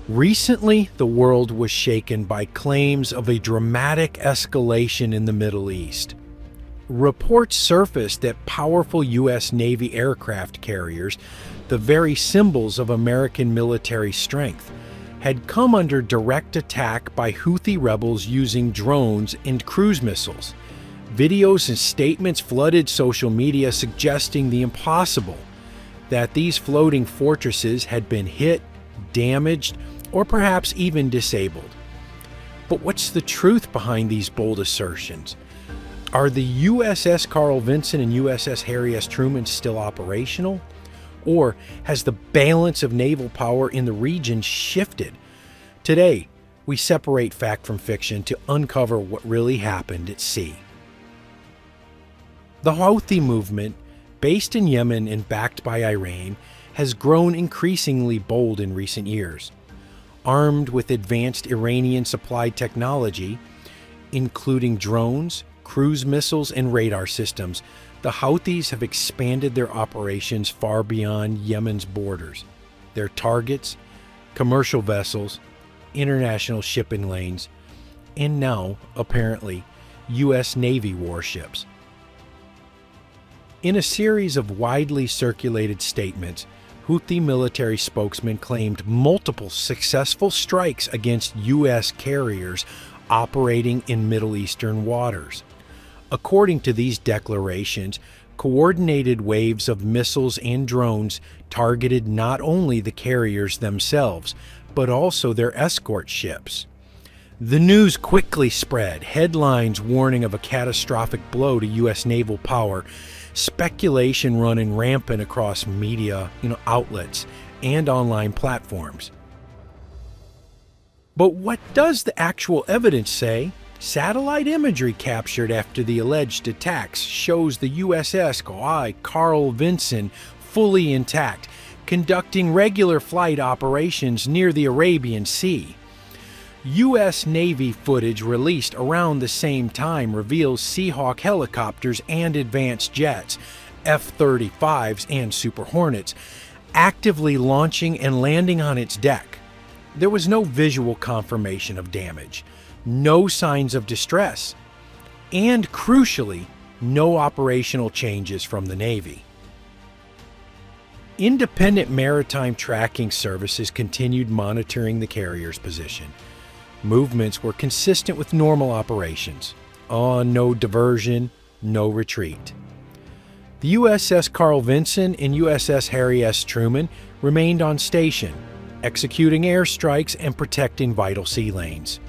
Recently, the world was shaken by claims of a dramatic escalation in the Middle East. Reports surfaced that powerful U.S. Navy aircraft carriers, the very symbols of American military strength, had come under direct attack by Houthi rebels using drones and cruise missiles. Videos and statements flooded social media suggesting the impossible, that these floating fortresses had been hit, damaged, or perhaps even disabled. But what's the truth behind these bold assertions? Are the USS Carl Vinson and USS Harry S. Truman still operational? Or has the balance of naval power in the region shifted? Today, we separate fact from fiction to uncover what really happened at sea. The Houthi movement, based in Yemen and backed by Iran, has grown increasingly bold in recent years. Armed with advanced Iranian-supplied technology, including drones, cruise missiles, and radar systems, the Houthis have expanded their operations far beyond Yemen's borders. Their targets, commercial vessels, international shipping lanes, and now, apparently, U.S. Navy warships. In a series of widely circulated statements, Houthi military spokesmen claimed multiple successful strikes against U.S. carriers operating in Middle Eastern waters. According to these declarations, coordinated waves of missiles and drones targeted not only the carriers themselves, but also their escort ships. The news quickly spread, headlines warning of a catastrophic blow to U.S. naval power, speculation running rampant across media outlets and online platforms. But what does the actual evidence say? Satellite imagery captured after the alleged attacks shows the USS Carl Vinson fully intact, conducting regular flight operations near the Arabian Sea. U.S. Navy footage released around the same time reveals Seahawk helicopters and advanced jets, F-35s and Super Hornets, actively launching and landing on its deck. There was no visual confirmation of damage, no signs of distress, and crucially, no operational changes from the Navy. Independent maritime tracking services continued monitoring the carrier's position. Movements were consistent with normal operations. No diversion, no retreat. The USS Carl Vinson and USS Harry S. Truman remained on station, executing airstrikes and protecting vital sea lanes.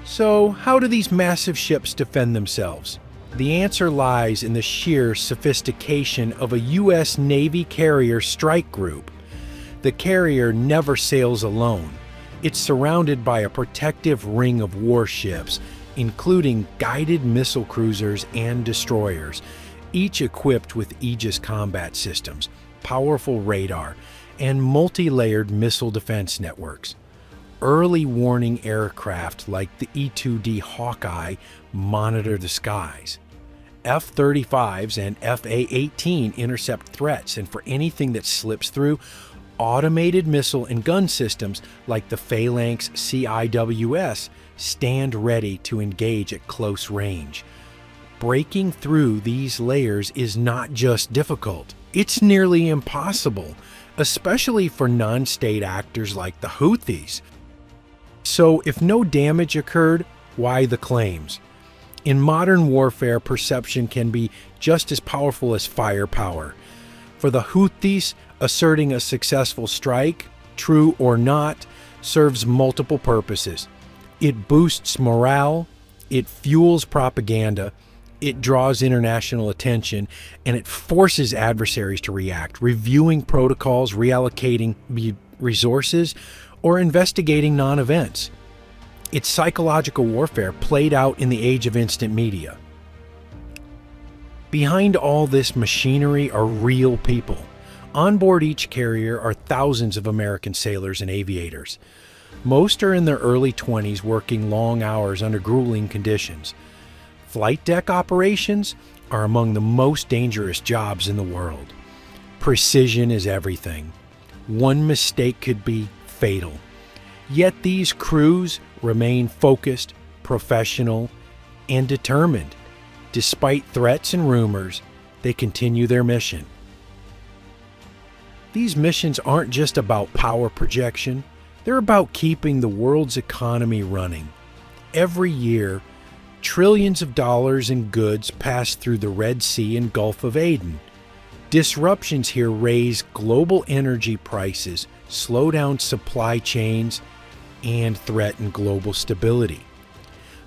So, how do these massive ships defend themselves? The answer lies in the sheer sophistication of a U.S. Navy carrier strike group. The carrier never sails alone. It's surrounded by a protective ring of warships, including guided missile cruisers and destroyers, each equipped with Aegis combat systems, powerful radar, and multi-layered missile defense networks. Early warning aircraft like the E-2D Hawkeye monitor the skies. F-35s and F-A-18 intercept threats, and for anything that slips through, automated missile and gun systems like the Phalanx CIWS stand ready to engage at close range. Breaking through these layers is not just difficult, it's nearly impossible, especially for non-state actors like the Houthis. So if no damage occurred, why the claims? In modern warfare, perception can be just as powerful as firepower. For the Houthis, asserting a successful strike, true or not, serves multiple purposes. It boosts morale, it fuels propaganda, it draws international attention, and it forces adversaries to react, reviewing protocols, reallocating resources, or investigating non-events. It's psychological warfare played out in the age of instant media. Behind all this machinery are real people. On board each carrier are thousands of American sailors and aviators. Most are in their early 20s working long hours under grueling conditions. Flight deck operations are among the most dangerous jobs in the world. Precision is everything. One mistake could be fatal. Yet these crews remain focused, professional, and determined. Despite threats and rumors, they continue their mission. These missions aren't just about power projection, they're about keeping the world's economy running. Every year, trillions of dollars in goods pass through the Red Sea and Gulf of Aden. Disruptions here raise global energy prices, slow down supply chains, and threaten global stability.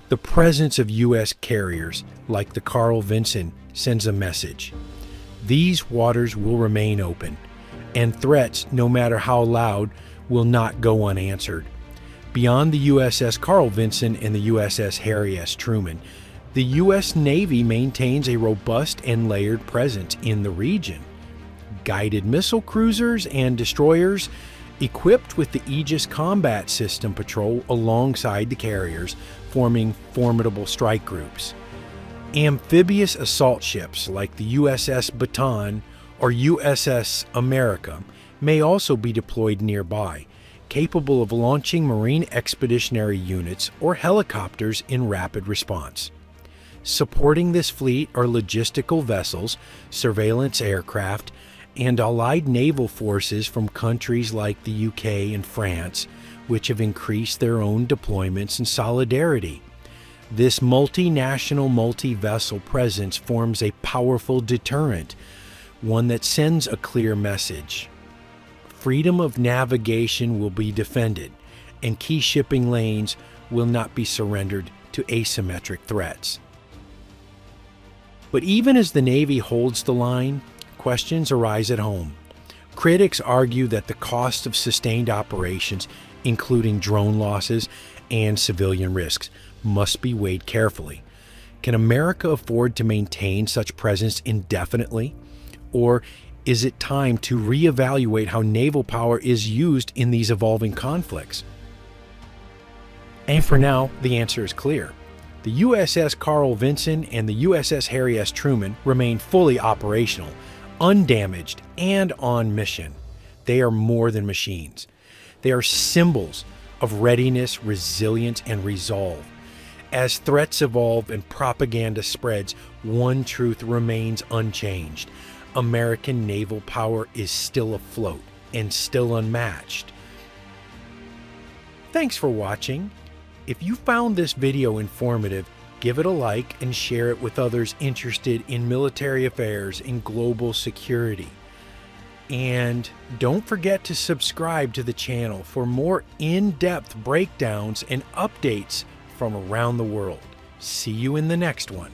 The presence of U.S. carriers like the Carl Vinson sends a message. These waters will remain open, and threats, no matter how loud, will not go unanswered. Beyond the USS Carl Vinson and the USS Harry S. Truman, the U.S. Navy maintains a robust and layered presence in the region. Guided missile cruisers and destroyers, equipped with the Aegis Combat System, patrol alongside the carriers, forming formidable strike groups. Amphibious assault ships like the USS Baton or USS America may also be deployed nearby, capable of launching Marine Expeditionary Units or helicopters in rapid response. Supporting this fleet are logistical vessels, surveillance aircraft, and allied naval forces from countries like the UK and France, which have increased their own deployments and solidarity. This multinational, multi-vessel presence forms a powerful deterrent, one that sends a clear message. Freedom of navigation will be defended, and key shipping lanes will not be surrendered to asymmetric threats. But even as the Navy holds the line, questions arise at home. Critics argue that the cost of sustained operations, including drone losses and civilian risks, must be weighed carefully. Can America afford to maintain such presence indefinitely? Or is it time to reevaluate how naval power is used in these evolving conflicts? And for now, the answer is clear. The USS Carl Vinson and the USS Harry S. Truman remain fully operational, undamaged, and on mission. They are more than machines. They are symbols of readiness, resilience, and resolve. As threats evolve and propaganda spreads, one truth remains unchanged. American naval power is still afloat and still unmatched. Thanks for watching. If you found this video informative, give it a like and share it with others interested in military affairs and global security. And don't forget to subscribe to the channel for more in-depth breakdowns and updates from around the world. See you in the next one.